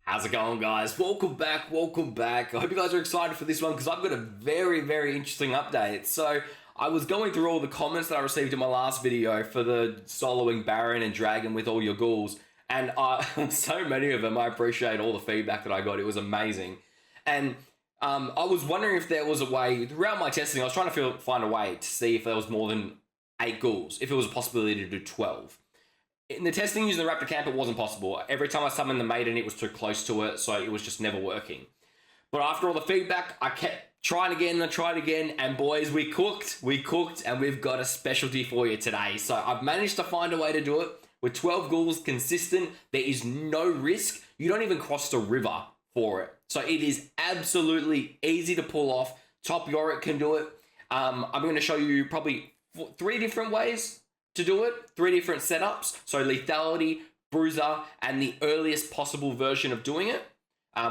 How's it going, guys? Welcome back, welcome back. I hope you guys are excited for this one because I've got a very interesting update. So I was going through all the comments that I received in my last video for the soloing Baron and Dragon with all your ghouls, and so many of them. I appreciate all the feedback that I got. It was amazing. And I was wondering if there was a way, throughout my testing, I was trying to find a way to see if there was more than 8 ghouls, if it was a possibility to do 12. In the testing using the Raptor Camp, it wasn't possible. Every time I summoned the Maiden, it was too close to it, so it was just never working. But after all the feedback, I kept trying again, I tried again, and boys, we cooked, and we've got a specialty for you today. So I've managed to find a way to do it with 12 ghouls consistent. There is no risk. You don't even cross the river for it. So it is absolutely easy to pull off. Top Yorick can do it. I'm going to show you probably 3 different ways to do it, 3 different setups. So Lethality, Bruiser, and the earliest possible version of doing it,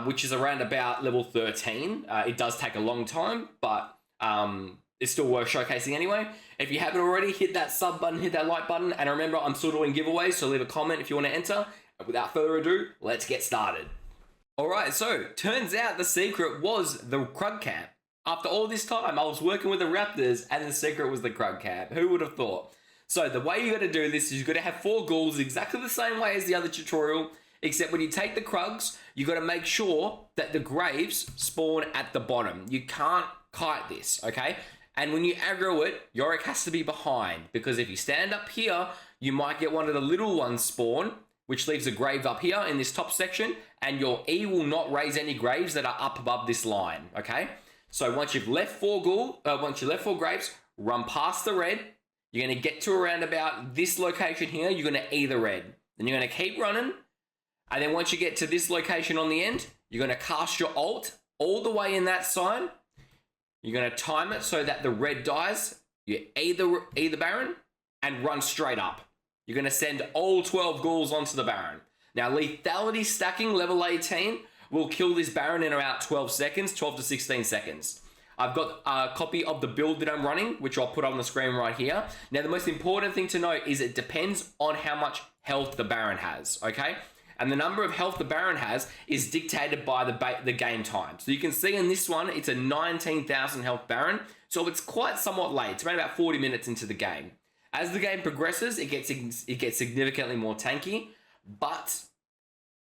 which is around about level 13. It does take a long time, but it's still worth showcasing anyway. If you haven't already, hit that sub button, hit that like button, and remember, I'm still doing giveaways, so leave a comment if you want to enter. And without further ado, let's get started. Alright, so turns out the secret was the Krug Camp. After all this time, I was working with the Raptors, and the secret was the Krug Camp. Who would have thought? So the way you got to do this is you got to have 4 ghouls exactly the same way as the other tutorial, except when you take the Krugs, you got to make sure that the graves spawn at the bottom. You can't kite this, okay? And when you aggro it, Yorick has to be behind, because if you stand up here, you might get one of the little ones spawn, which leaves a grave up here in this top section, and your E will not raise any graves that are up above this line, okay? So once you've left 4 graves, run past the red. You're going to get to around about this location here. You're going to E the red. Then you're going to keep running. And then once you get to this location on the end, you're going to cast your ult all the way in that sign. You're going to time it so that the red dies. You E the Baron and run straight up. You're going to send all 12 ghouls onto the Baron. Now, Lethality stacking level 18 will kill this Baron in about 12 seconds, 12 to 16 seconds. I've got a copy of the build that I'm running, which I'll put on the screen right here. Now, the most important thing to note is it depends on how much health the Baron has, okay? And the number of health the Baron has is dictated by the game time. So you can see in this one, it's a 19,000 health Baron, so it's quite somewhat late. It's around about 40 minutes into the game. As the game progresses, it gets significantly more tanky, but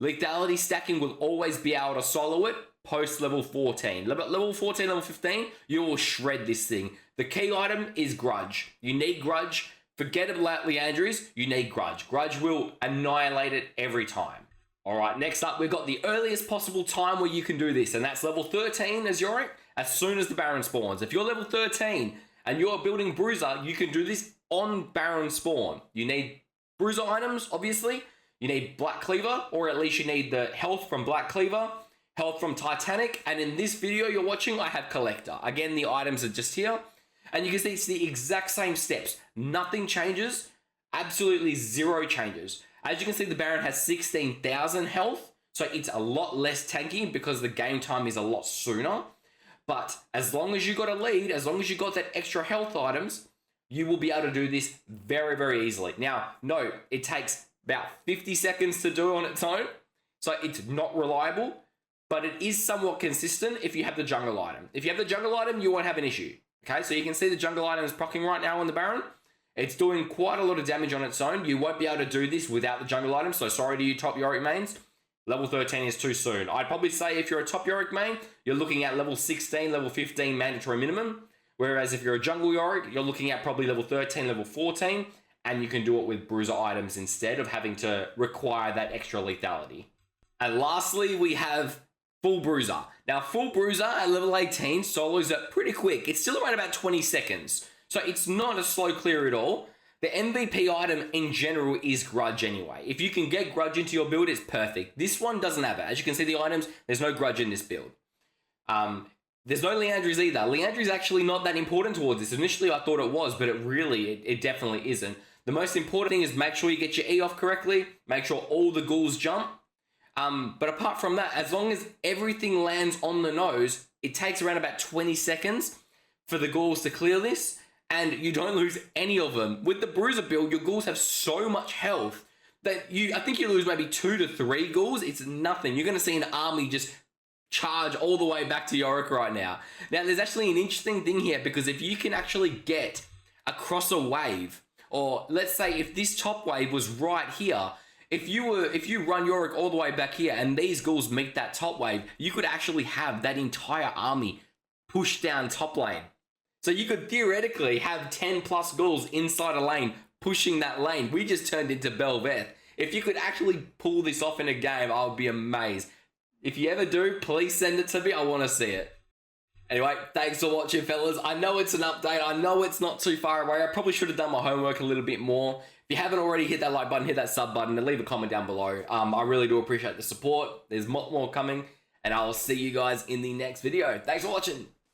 Lethality stacking will always be able to solo it post level 14. Level 14, level 15, you will shred this thing. The key item is Grudge. You need Grudge. Forget about Leandries, you need Grudge. Grudge will annihilate it every time. Alright, next up, we've got the earliest possible time where you can do this, and that's level 13 as Yorick, as soon as the Baron spawns. If you're level 13 and you're building Bruiser, you can do this on Baron spawn. You need Bruiser items, obviously. You need Black Cleaver, or at least you need the health from Black Cleaver, health from Titanic, and in this video you're watching, I have Collector. Again, the items are just here, and you can see it's the exact same steps. Nothing changes, absolutely 0 changes. As you can see, the Baron has 16,000 health, so it's a lot less tanky because the game time is a lot sooner. But as long as you got a lead, as long as you got that extra health items, you will be able to do this very easily. Now, note, it takes about 50 seconds to do on its own, so it's not reliable, but it is somewhat consistent if you have the jungle item. If you have the jungle item, you won't have an issue. Okay, so you can see the jungle item is proccing right now on the Baron. It's doing quite a lot of damage on its own. You won't be able to do this without the jungle item, so sorry to you top Yorick mains. Level 13 is too soon. I'd probably say if you're a top Yorick main, you're looking at level 16, level 15 mandatory minimum. Whereas if you're a jungle Yorick, you're looking at probably level 13, level 14, and you can do it with Bruiser items instead of having to require that extra lethality. And lastly, we have Full Bruiser. Now, Full Bruiser at level 18 solos it pretty quick. It's still around about 20 seconds. So it's not a slow clear at all. The MVP item in general is Grudge anyway. If you can get Grudge into your build, it's perfect. This one doesn't have it. As you can see the items, there's no Grudge in this build. There's no Leandries either. Leandries actually not that important towards this. Initially I thought it was, but it definitely isn't. The most important thing is make sure you get your E off correctly. Make sure all the ghouls jump. But apart from that, as long as everything lands on the nose, it takes around about 20 seconds for the ghouls to clear this, and you don't lose any of them. With the Bruiser build, your ghouls have so much health I think you lose maybe 2 to 3 ghouls. It's nothing. You're going to see an army just charge all the way back to Yorick right now. Now, there's actually an interesting thing here, because if you can actually get across a wave, or let's say if this top wave was right here, if you run Yorick all the way back here and these ghouls meet that top wave, you could actually have that entire army push down top lane. So you could theoretically have 10 plus ghouls inside a lane pushing that lane. We just turned into Belveth. If you could actually pull this off in a game, I would be amazed. If you ever do, please send it to me. I want to see it. Anyway, thanks for watching, fellas. I know it's an update. I know it's not too far away. I probably should have done my homework a little bit more. If you haven't already, hit that like button, hit that sub button, and leave a comment down below. I really do appreciate the support. There's more coming, and I'll see you guys in the next video. Thanks for watching.